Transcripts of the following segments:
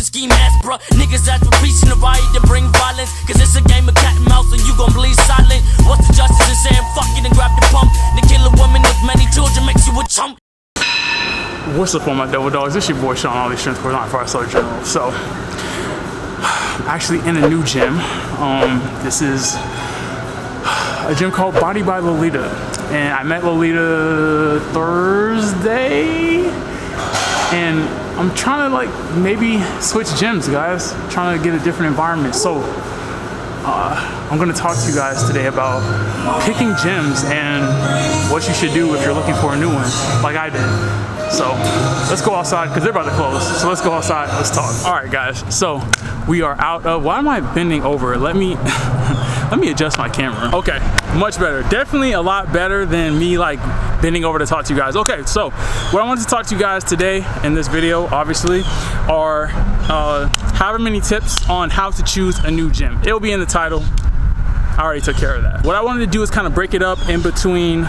the ski mask, bruh. Niggas ask for peace in the riot to bring violence, cause it's a game of cat and mouse and you gon' bleed silent. What's the justice in saying fuck it and grab the pump? To kill a woman with many children makes you a chump. What's up, all my double dogs? This your boy Sean, all these strength course on Fire General. So, actually in a new gym. This is a gym called Body by Lolita, and I met Lolita Thursday, and I'm trying to like maybe switch gyms, guys. Trying to get a different environment. So I'm gonna talk to you guys today about picking gyms and what you should do if you're looking for a new one, like I did. So let's go outside because they're about to close. So let's go outside, let's talk. All right, guys, so we are out of, why am I bending over? Let me adjust my camera. Okay, much better. Definitely a lot better than me like bending over to talk to you guys. Okay, so what I wanted to talk to you guys today in this video, obviously, are however many tips on how to choose a new gym. It'll be in the title. I already took care of that. What I wanted to do is kind of break it up in between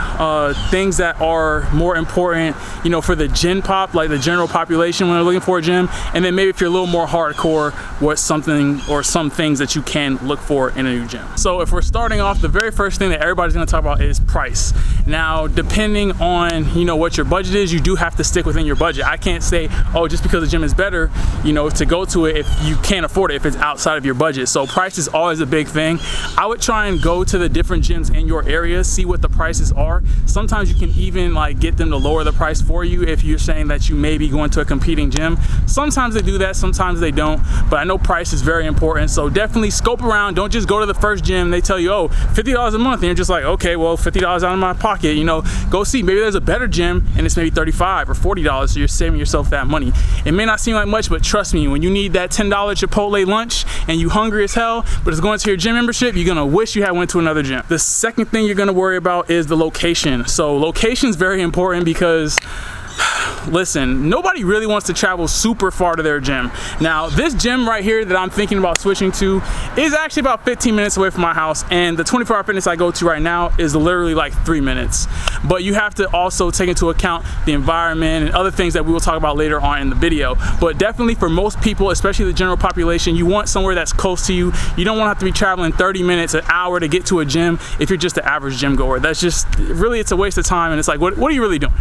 things that are more important, you know, for the gen pop, like the general population when they're looking for a gym, and then maybe if you're a little more hardcore, what's something or some things that you can look for in a new gym. So if we're starting off, the very first thing that everybody's gonna talk about is price. Now, depending on, you know, what your budget is, you do have to stick within your budget. I can't say, oh, just because the gym is better, you know, to go to it if you can't afford it, if it's outside of your budget. So price is always a big thing. I would try and go to the different gyms in your area, see what the prices are. Sometimes you can even like get them to lower the price for you if you're saying that you may be going to a competing gym. Sometimes they do that, sometimes they don't, but I know price is very important. So definitely scope around. Don't just go to the first gym, they tell you, oh, $50 a month, and you're just like, okay, well, $50 out of my pocket, you know, go see. Maybe there's a better gym and it's maybe $35 or $40, so you're saving yourself that money. It may not seem like much, but trust me, when you need that $10 Chipotle lunch and you hungry as hell, but it's going to your gym membership, you're gonna wish you had went to another gym. The second thing you're gonna worry about is the location. So location is very important because listen, nobody really wants to travel super far to their gym. Now, this gym right here that I'm thinking about switching to is actually about 15 minutes away from my house, and the 24-hour fitness I go to right now is literally like 3 minutes. But you have to also take into account the environment and other things that we will talk about later on in the video. But definitely for most people, especially the general population, you want somewhere that's close to you. You don't want to have to be traveling 30 minutes, an hour to get to a gym if you're just the average gym goer. That's just, really, it's a waste of time, and it's like, what are you really doing?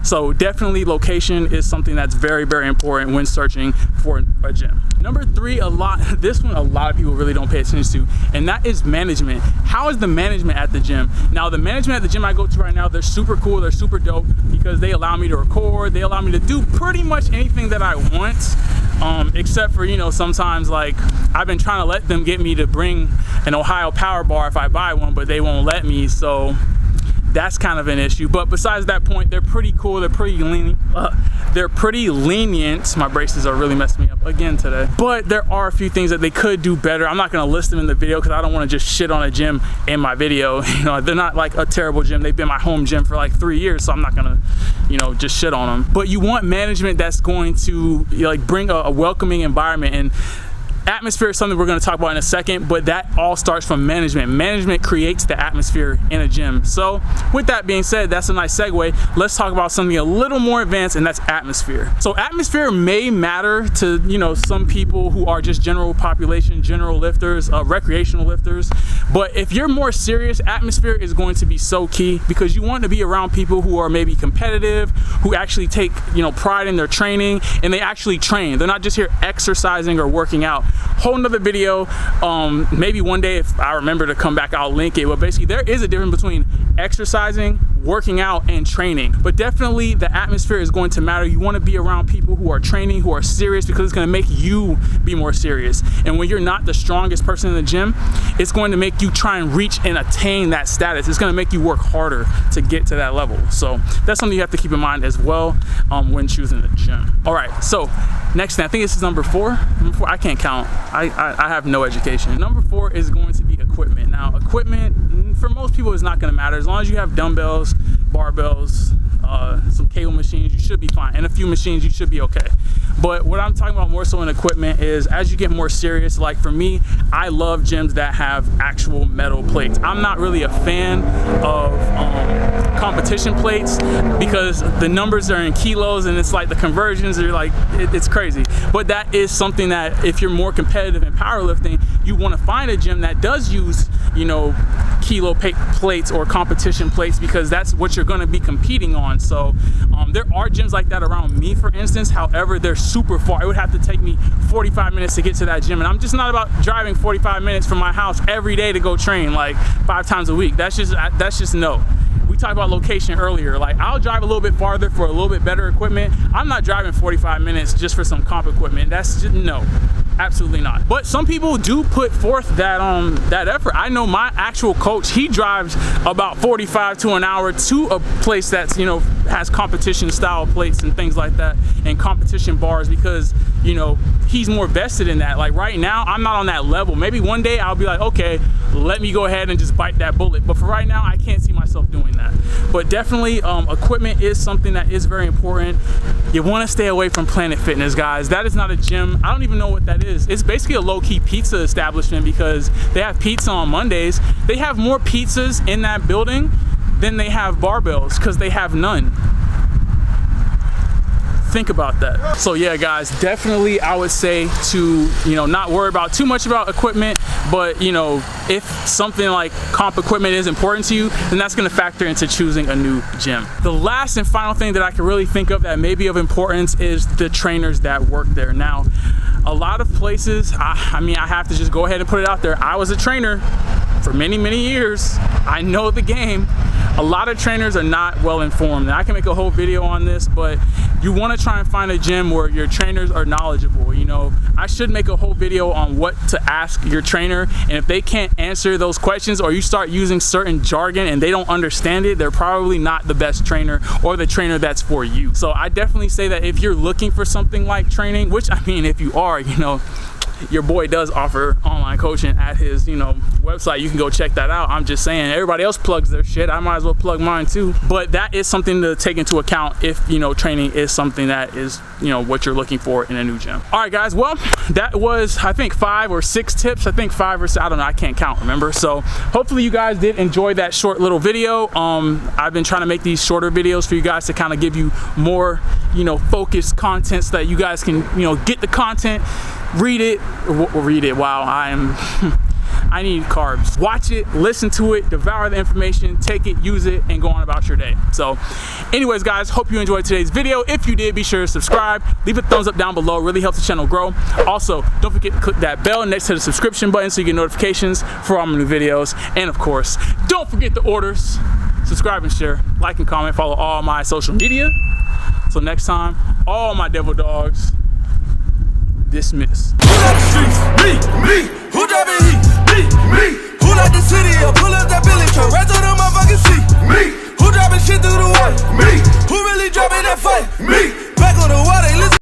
So definitely location is something that's very, very important when searching for a gym. Number three, this one a lot of people really don't pay attention to, and that is management. How is the management at the gym? Now, the management at the gym I go to right now, they're super cool, they're super dope because they allow me to record, they allow me to do pretty much anything that I want, except for, you know, sometimes like I've been trying to let them get me to bring an Ohio Power Bar if I buy one, but they won't let me, so that's kind of an issue. But besides that point, they're pretty cool, they're pretty lenient. My braces are really messing me up again today. But there are a few things that they could do better. I'm not gonna list them in the video because I don't want to just shit on a gym in my video. You know, they're not like a terrible gym. They've been my home gym for like 3 years, so I'm not gonna, you know, just shit on them. But you want management that's going to, you know, like bring a welcoming environment, and atmosphere is something we're going to talk about in a second, but that all starts from management. Management creates the atmosphere in a gym. So with that being said, that's a nice segue. Let's talk about something a little more advanced, and that's atmosphere. So atmosphere may matter to, you know, some people who are just general population, general lifters, recreational lifters. But if you're more serious, atmosphere is going to be so key because you want to be around people who are maybe competitive, who actually take, you know, pride in their training, and they actually train. They're not just here exercising or working out. Whole nother video, maybe one day if I remember to come back, I'll link it. But basically there is a difference between exercising, working out, and training. But definitely the atmosphere is going to matter. You want to be around people who are training, who are serious, because it's going to make you be more serious. And when you're not the strongest person in the gym, it's going to make you try and reach and attain that status. It's going to make you work harder to get to that level. So that's something you have to keep in mind as well when choosing the gym. All right, so next thing, I think this is number four. I can't count. I have no education. Number 4 is going to be equipment. Now, equipment for most people is not going to matter as long as you have dumbbells, barbells, some cable machines, you should be fine. And a few machines, you should be okay. But what I'm talking about more so in equipment is as you get more serious, like for me, I love gyms that have actual metal plates. I'm not really a fan of competition plates because the numbers are in kilos and it's like the conversions are like, it's crazy. But that is something that if you're more competitive in powerlifting, you want to find a gym that does use, you know, kilo plates or competition plates because that's what you're going to be competing on. So there are gyms like that around me, for instance. However, they're super far. It would have to take me 45 minutes to get to that gym, and I'm just not about driving 45 minutes from my house every day to go train like 5 times a week. That's just no. We talked about location earlier. Like, I'll drive a little bit farther for a little bit better equipment. I'm not driving 45 minutes just for some comp equipment. That's just no. Absolutely not. But some people do put forth that effort. I know my actual coach, he drives about 45 to an hour to a place that's, you know, has competition style plates and things like that and competition bars because, you know, he's more vested in that. Like right now, I'm not on that level. Maybe one day I'll be like, okay, let me go ahead and just bite that bullet. But for right now, I can't see myself doing that. But definitely equipment is something that is very important. You want to stay away from Planet Fitness, guys. That is not a gym. I don't even know what that is. It's basically a low-key pizza establishment because they have pizza on Mondays. They have more pizzas in that building than they have barbells because they have none. Think about that. So yeah, guys, definitely I would say to, you know, not worry about too much about equipment, but you know, if something like comp equipment is important to you, then that's gonna factor into choosing a new gym. The last and final thing that I can really think of that may be of importance is the trainers that work there. Now, a lot of places, I mean, I have to just go ahead and put it out there. I was a trainer for many, many years. I know the game. A lot of trainers are not well informed, and I can make a whole video on this, but you want to try and find a gym where your trainers are knowledgeable. You know, I should make a whole video on what to ask your trainer, and if they can't answer those questions or you start using certain jargon and they don't understand it, they're probably not the best trainer or the trainer that's for you. So I definitely say that if you're looking for something like training, which I mean, if you are, you know, your boy does offer online coaching at his, you know, website. You can go check that out. I'm just saying, everybody else plugs their shit. I might as well plug mine too. But that is something to take into account if, you know, training is something that is, you know, what you're looking for in a new gym. All right, guys. Well, that was, I think, 5 or 6 tips. I think 5 or 6, I don't know. I can't count, remember? So hopefully you guys did enjoy that short little video. I've been trying to make these shorter videos for you guys to kind of give you more, you know, focused content so that you guys can, you know, get the content, read it. Wow, I need carbs. Watch it, listen to it, devour the information, take it, use it, and go on about your day. So anyways, guys, hope you enjoyed today's video. If you did, be sure to subscribe, leave a thumbs up down below. It really helps the channel grow. Also, don't forget to click that bell next to the subscription button so you get notifications for all my new videos. And of course, don't forget the orders. Subscribe and share, like and comment, follow all my social media. So next time, all my devil dogs, dismiss. Who got the streets? Me. Who driving heat? Me.